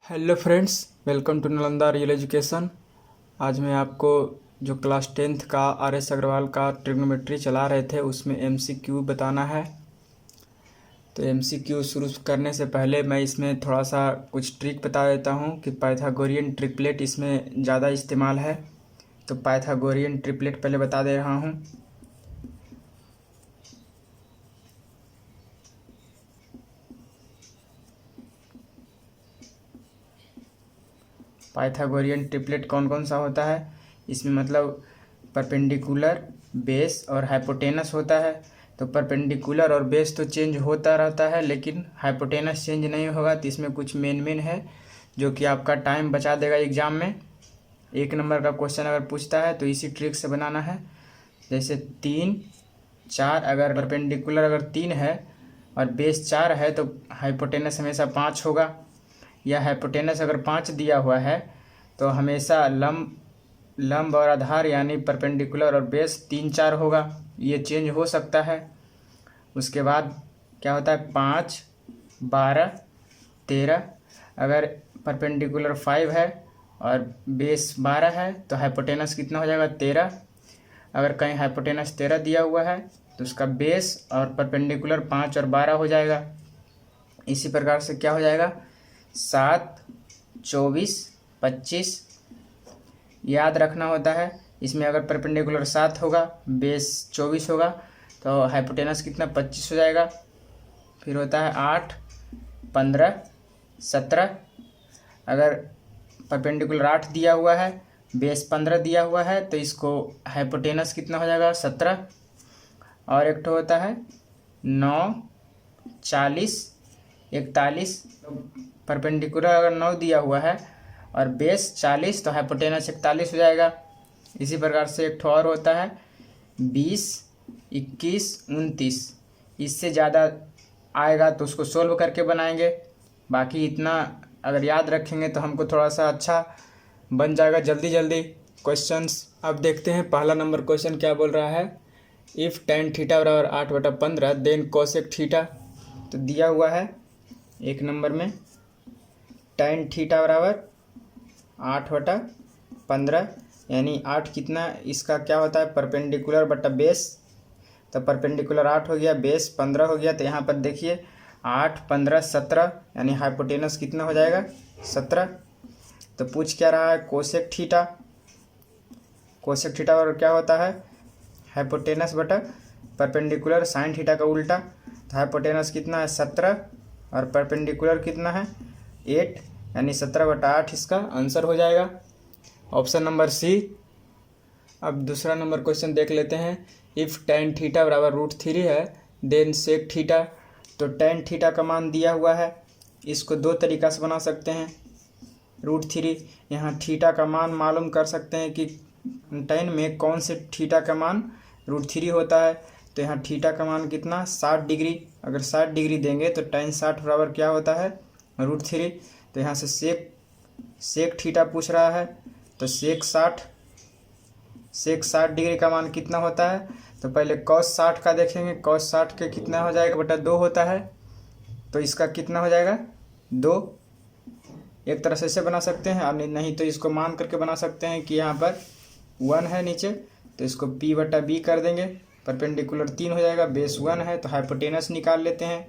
Hello friends, welcome to Nalanda real education. आज मैं आपको जो क्लास 10th का आर.एस. अग्रवाल का ट्रिग्नोमेट्री चला रहे थे उसमें एमसीक्यू बताना है। तो एमसीक्यू शुरू करने से पहले मैं इसमें थोड़ा सा कुछ ट्रिक बता देता हूँ कि पाइथागोरियन ट्रिपलेट इसमें ज़्यादा इस्तेमाल है। तो पाइथागोरियन ट्रिपलेट पहले बता दे रहा हूँ। पाइथागोरियन ट्रिपलेट कौन कौन सा होता है, इसमें मतलब परपेंडिकुलर, बेस और हाइपोटेनस होता है। तो परपेंडिकुलर और बेस तो चेंज होता रहता है, लेकिन हाइपोटेनस चेंज नहीं होगा। तो इसमें कुछ मेन है जो कि आपका टाइम बचा देगा एग्ज़ाम में। 1 नंबर का क्वेश्चन अगर पूछता है तो इसी ट्रिक से बनाना है। जैसे 3, 4, अगर परपेंडिकुलर अगर 3 है और बेस 4 है तो हाइपोटेनस हमेशा 5 होगा। या हाइपोटेनस अगर 5 दिया हुआ है तो हमेशा लंब और आधार यानी परपेंडिकुलर और बेस 3, 4 होगा। ये चेंज हो सकता है। उसके बाद क्या होता है 5, 12, 13। अगर परपेंडिकुलर 5 है और बेस 12 है तो हाइपोटेनस कितना हो जाएगा 13। अगर कहीं हाइपोटेनस 13 दिया हुआ है तो उसका बेस और परपेंडिकुलर 5 और 12 हो जाएगा। इसी प्रकार से क्या हो जाएगा 7, 24, 25 याद रखना होता है। इसमें अगर परपेंडिकुलर 7 होगा, बेस 24 होगा तो हाइपोटेनस कितना 25 हो जाएगा। फिर होता है 8, 15, 17। अगर परपेंडिकुलर 8 दिया हुआ है, बेस 15 दिया हुआ है तो इसको हाइपोटेनस कितना हो जाएगा 17। और एक तो होता है 9, 40, 41। परपेंडिकुलर अगर 9 दिया हुआ है और बेस 40 तो हाइपोटेनस 41 हो जाएगा। इसी प्रकार से एक और होता है 20, 21, 29। इससे ज़्यादा आएगा तो उसको सोल्व करके बनाएंगे। बाकी इतना अगर याद रखेंगे तो हमको थोड़ा सा अच्छा बन जाएगा जल्दी क्वेश्चंस। अब देखते हैं पहला नंबर क्वेश्चन क्या बोल रहा है। इफ़ tan थीटा बराबर 8/15 देन कोसेक थीटा। तो दिया हुआ है 1 नंबर में tan थीटा बराबर 8/15 यानी 8 कितना इसका क्या होता है परपेंडिकुलर बटा बेस। तो परपेंडिकुलर 8 हो गया, बेस 15 हो गया। तो यहाँ पर देखिए 8, 15, 17 यानी हाइपोटेनस कितना हो जाएगा 17। तो पूछ क्या रहा है कोसेक थीटा। कोसेक थीटा और क्या होता है हाइपोटेनस बटा परपेंडिकुलर साइन थीटा का उल्टा। तो हाइपोटेनस कितना है 17 और परपेंडिकुलर कितना है 8 यानी 17/8 इसका आंसर हो जाएगा। Option number C. अब दूसरा नंबर क्वेश्चन देख लेते हैं। इफ़ tan थीटा बराबर √3 है देन सेक थीटा। तो tan थीटा का मान दिया हुआ है, इसको 2 तरीक़ा से बना सकते हैं। √3 यहाँ थीटा का मान मालूम कर सकते हैं कि tan में कौन से थीटा का मान √3 होता है। तो यहाँ थीटा का मान कितना 60 डिग्री। अगर 60 डिग्री देंगे तो tan 60 बराबर क्या होता है √3। तो यहाँ से सेक थीटा पूछ रहा है तो सेक 60 डिग्री का मान कितना होता है। तो पहले cos 60 का देखेंगे, cos 60 के कितना हो जाएगा बटा 2 होता है। तो इसका कितना हो जाएगा 2। एक तरह से इसे बना सकते हैं और नहीं तो इसको मान करके बना सकते हैं कि यहाँ पर 1 है नीचे तो इसको p/b कर देंगे। परपेंडिकुलर 3 हो जाएगा, बेस 1 है तो हाइपोटेनस निकाल लेते हैं।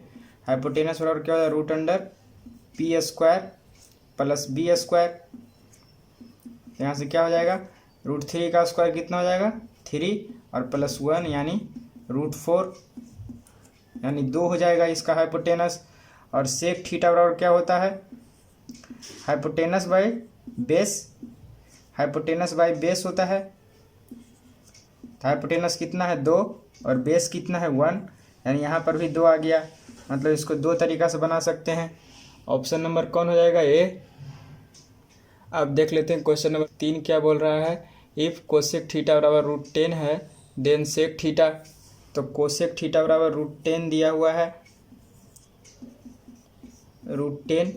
हाइपोटेनस बराबर क्या होगा √p² + b²। यहाँ से क्या हो जाएगा √3 का स्क्वायर कितना हो जाएगा 3 और +1 यानी √4 यानी 2 हो जाएगा इसका हाइपोटेनस। और सेक थीटा बराबर क्या होता है हाइपोटेनस बाय बेस होता है। हाइपोटेनस कितना है 2 और बेस कितना है 1 यानी यहाँ पर भी 2 आ गया। मतलब इसको 2 तरीक़ा से बना सकते हैं। ऑप्शन नंबर कौन हो जाएगा ए। अब देख लेते हैं क्वेश्चन नंबर 3 क्या बोल रहा है। इफ़ कोसेक थीटा बराबर √10 है देन सेक थीटा। तो कोसेक थीटा बराबर √10 दिया हुआ है, √10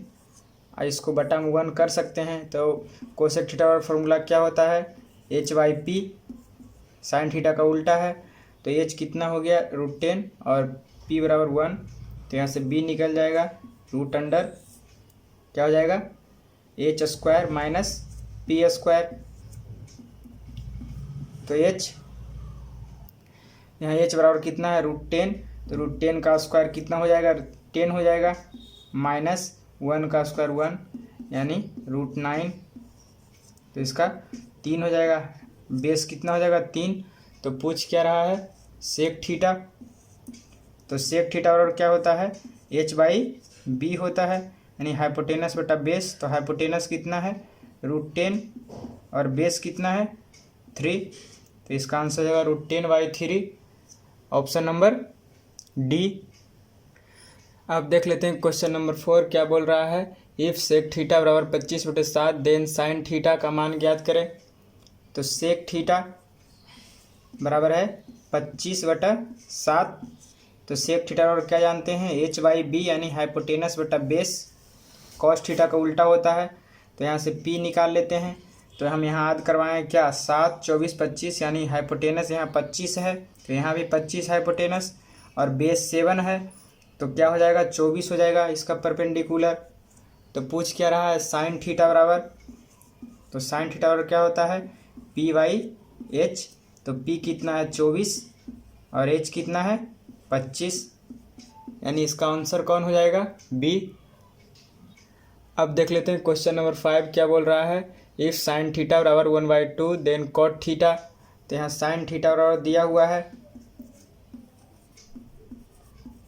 इसको बटा 1 कर सकते हैं। तो कोसेक थीटा का फॉर्मूला क्या होता है h/p, साइन थीटा का उल्टा है। तो h कितना हो गया √10 और p बराबर 1। तो यहाँ से b निकल जाएगा √अंडर क्या हो जाएगा H square minus P square. तो एच, यहाँ एच बराबर कितना है √10, तो √10 का स्क्वायर कितना हो जाएगा 10 हो जाएगा, माइनस 1 का स्क्वायर 1 यानी √9, तो इसका 3 हो जाएगा। बेस कितना हो जाएगा 3। तो पूछ क्या रहा है सेक थीटा, तो सेक थीटा बराबर क्या होता है h/b होता है, यानी हाइपोटेनस बटा बेस। तो हाइपोटेनस कितना है √10 और बेस कितना है 3, तो इसका आंसर हो जाएगा √10/3, ऑप्शन नंबर डी। अब देख लेते हैं क्वेश्चन नंबर 4 क्या बोल रहा है। इफ सेक थीटा बराबर 25/7 देन साइन थीटा का मान ज्ञात करें। तो सेक थीटा बराबर है 25/7, तो सेक थीटा बराबर क्या जानते हैं h/b यानी हाइपोटेनस बटा बेस। कॉस थीटा का उल्टा होता है, तो यहाँ से p निकाल लेते हैं। तो हम यहाँ याद करवाएं क्या 7, 24, 25 यानी हाइपोटेनस यहाँ 25 है, तो यहाँ भी 25 हाइपोटेनस और बेस 7 है, तो क्या हो जाएगा 24 हो जाएगा इसका परपेंडिकुलर। तो पूछ क्या रहा है साइन थीटा बराबर, तो साइन थीटा बराबर क्या होता है p/h। तो p कितना है 24 और h कितना है 25, यानी इसका आंसर कौन हो जाएगा b। अब देख लेते हैं क्वेश्चन नंबर 5 क्या बोल रहा है। इफ साइन थीटा बराबर 1/2 देन कॉट थीटा। तो यहाँ साइन थीटा बराबर दिया हुआ है,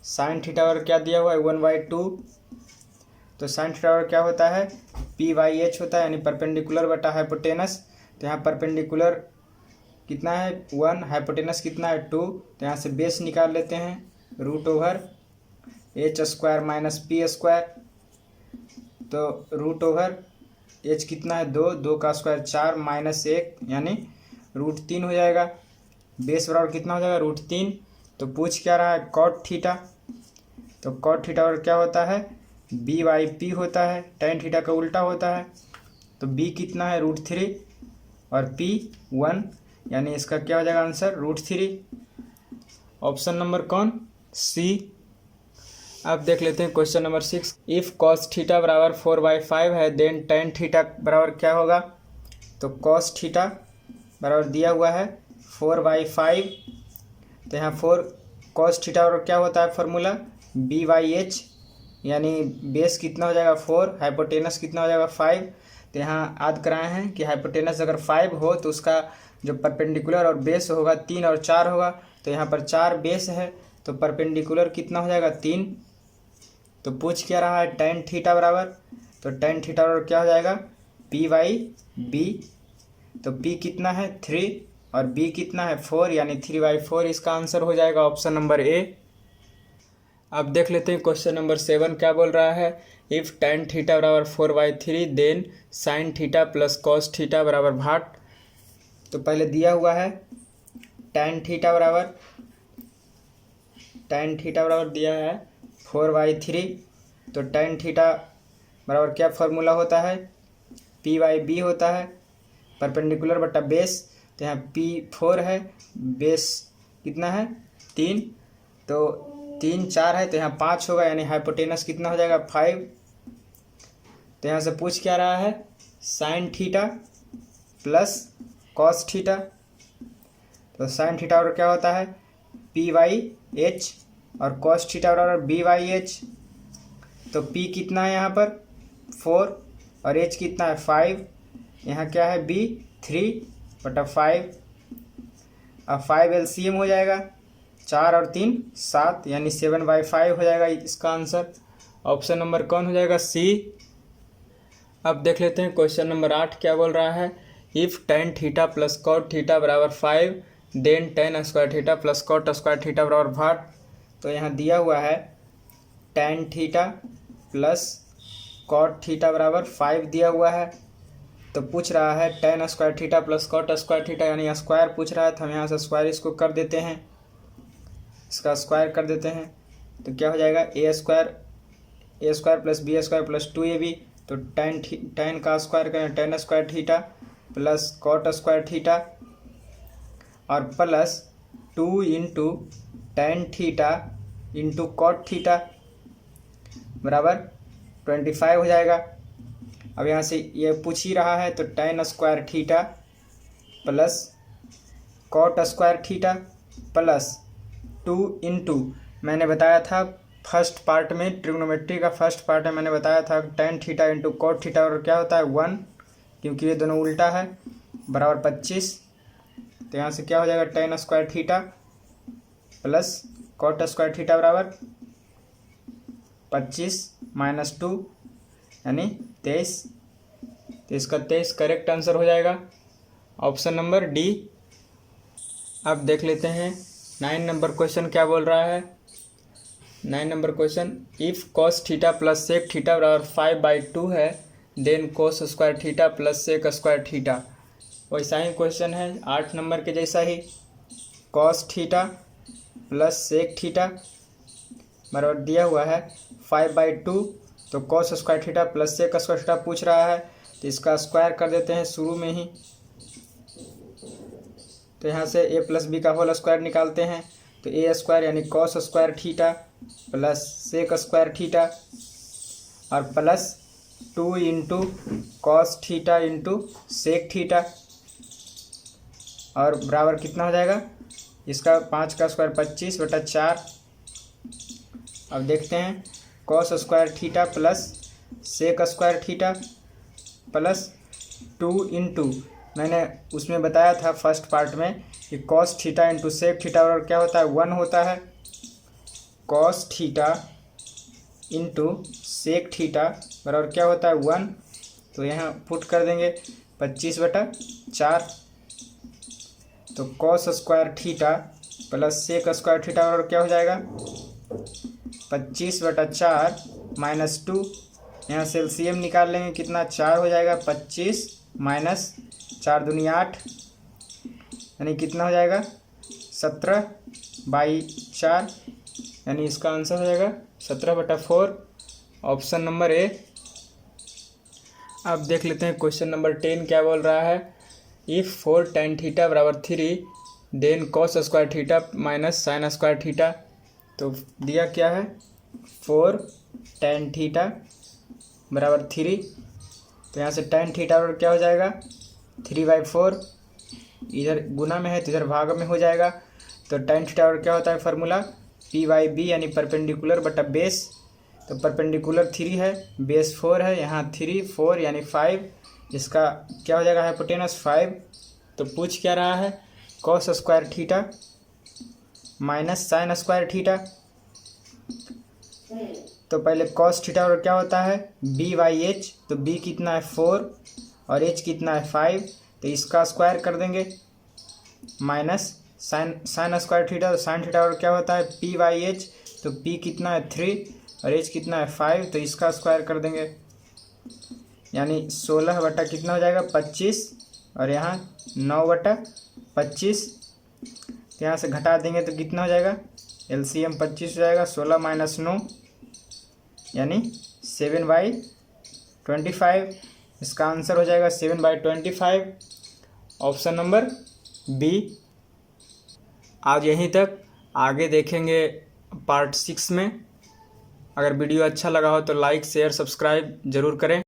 साइन थीटा बराबर क्या दिया हुआ है 1/2। तो साइन थीटा बराबर क्या होता है p/h होता है, यानी परपेंडिकुलर बटा हाइपोटेनस। तो यहाँ परपेंडिकुलर कितना है 1, हाइपोटेनस कितना है 2, तो यहाँ से बेस निकाल लेते हैं √h² माइनस पी स्क्वायर। तो √h कितना है 2, 2 का स्क्वायर 4 माइनस 1 यानी √3 हो जाएगा। बेस बराबर कितना हो जाएगा √3। तो पूछ क्या रहा है कॉट थीटा, तो कॉट थीटा बराबर क्या होता है b/p होता है, टेन थीटा का उल्टा होता है। तो b कितना है √3 और p 1, यानी इसका क्या हो जाएगा आंसर √3, ऑप्शन नंबर कौन सी। अब देख लेते हैं question number 6। If cos theta बराबर 4/5 है देन टेन थीटा बराबर क्या होगा। तो कॉस थीटा बराबर दिया हुआ है 4/5, तो यहाँ 4 कॉस थीटा बराबर क्या होता है फॉर्मूला b/h, यानी बेस कितना हो जाएगा 4, हाइपोटेनस कितना हो जाएगा 5। तो यहाँ याद कराए हैं कि हाइपोटेनस अगर 5 हो तो उसका जो परपेंडिकुलर और बेस होगा 3 और 4 होगा, तो यहाँ पर 4 बेस है, तो परपेंडिकुलर कितना हो जाएगा 3। तो पूछ क्या रहा है टेन थीटा बराबर, तो टेन थीटा बराबर क्या हो जाएगा p/b। तो p कितना है 3 और b कितना है 4, यानी 3/4 इसका आंसर हो जाएगा ऑप्शन नंबर ए। अब देख लेते हैं क्वेश्चन नंबर 7 क्या बोल रहा है। इफ टेन थीटा बराबर 4/3 then sine theta plus cos theta बराबर भाट। तो पहले दिया हुआ है टेन थीटा बराबर दिया है 4/3, तो टेन थीटा बराबर क्या फार्मूला होता है p/b होता है, परपेंडिकुलर बटा बेस। तो यहाँ p 4 है, बेस कितना है 3, तो 3 4 है, तो यहाँ 5 होगा, यानी हाइपोटेनस कितना हो जाएगा 5। तो यहाँ से पूछ क्या रहा है sign theta plus cos theta. तो साइन थीटा बराबर क्या होता है p/h और कॉस थीटा बराबर b/h। तो p कितना है यहाँ पर 4 और h कितना है 5, यहाँ क्या है b 3/5। अब 5 LCM हो जाएगा, 4 और 3 7, यानी 7/5 हो जाएगा इसका आंसर, ऑप्शन नंबर कौन हो जाएगा सी। अब देख लेते हैं क्वेश्चन नंबर 8 क्या बोल रहा है। If tan theta plus cot theta बराबर 5 then tan square theta plus cot square theta बराबर भाट। तो यहाँ दिया हुआ है tan theta plus cot theta बराबर 5 दिया हुआ है। तो पूछ रहा है tan square theta plus cot square theta, यानी स्क्वायर पूछ रहा है, तो हम यहाँ से स्क्वायर इसको कर देते हैं, इसका स्क्वायर कर देते हैं। तो क्या हो जाएगा a square plus b square plus 2ab। तो टेन का स्क्वायर करें tan square theta plus cot square theta और plus 2 into tan theta into cot theta बराबर 25 हो जाएगा। अब यहाँ से ये पूछ ही रहा है तो tan square theta plus cot square theta plus 2 into, मैंने बताया था फर्स्ट पार्ट में, ट्रिग्नोमेट्री का फर्स्ट पार्ट में मैंने बताया था tan theta into cot theta और क्या होता है 1, क्योंकि ये दोनों उल्टा है, बराबर 25। तो यहाँ से क्या हो जाएगा tan square theta plus cot square theta बराबर 25 माइनस 2 यानी 23। तो इसका 23 करेक्ट आंसर हो जाएगा, ऑप्शन नंबर डी। अब देख लेते हैं 9 नंबर क्वेश्चन क्या बोल रहा है। 9 number question, if cos theta plus sec theta बराबर 5/2 है then cos square theta plus sec square theta. वैसा ही क्वेश्चन है 8 नंबर के जैसा ही, cos theta plus sec theta बराबर दिया हुआ है 5/2, तो cos square theta plus sec square theta पूछ रहा है, तो इसका स्क्वायर कर देते हैं शुरू में ही। तो यहाँ से a प्लस बी का होल स्क्वायर निकालते हैं, तो a स्क्वायर यानी cos square theta plus sec square theta और plus 2 into cos theta into sec theta और बराबर कितना हो जाएगा इसका 5 का स्क्वायर 25/4। अब देखते हैं cos square theta plus sec square theta plus 2 into, मैंने उसमें बताया था फर्स्ट पार्ट में कि cos theta into sec theta बराबर क्या होता है 1 होता है, cos theta into sec theta बराबर क्या होता है 1। तो यहाँ पुट कर देंगे 25/4, तो cos square theta plus sec square theta बराबर क्या हो जाएगा 25/4 माइनस 2, यहाँ से एलसीएम निकाल लेंगे कितना 4 हो जाएगा, 25 माइनस 4 दूनी 8 यानी कितना हो जाएगा 17/4, यानी इसका आंसर हो जाएगा 17/4, ऑप्शन नंबर ए। अब देख लेते हैं क्वेश्चन नंबर 10 क्या बोल रहा है। इफ़ 4 tan थीटा बराबर 3 then cos square theta minus sine square theta. तो दिया क्या है 4 tan थीटा बराबर 3, तो यहाँ से tan थीटा बराबर क्या हो जाएगा 3/4, इधर गुना में है तो इधर भाग में हो जाएगा। तो tan थीटा बराबर क्या होता है फार्मूला P/B यानी परपेंडिकुलर बटा बेस, तो परपेंडिकुलर 3 है, बेस 4 है, यहाँ 3 4 यानी 5, इसका क्या हो जाएगा हाइपोटेनस 5। तो पूछ क्या रहा है cos square theta minus sine square theta. तो पहले कॉस थीटा और क्या होता है B/H, तो B कितना है 4 और H कितना है 5, तो इसका स्क्वायर कर देंगे माइनस साइन स्क्वायर थीटा, तो साइन थीटा और क्या होता है P/H, तो P कितना है 3 और H कितना है 5, तो इसका स्क्वायर कर देंगे यानी 16 बटा कितना हो जाएगा 25 और यहाँ 9/25, तो यहाँ से घटा देंगे तो कितना हो जाएगा एलसीएम 25 हो जाएगा, 16 माइनस 9 यानी 7/25, इसका आंसर हो जाएगा 7/25, ऑप्शन नंबर बी। आज यहीं तक, आगे देखेंगे पार्ट 6 में। अगर वीडियो अच्छा लगा हो तो लाइक शेयर सब्सक्राइब ज़रूर करें।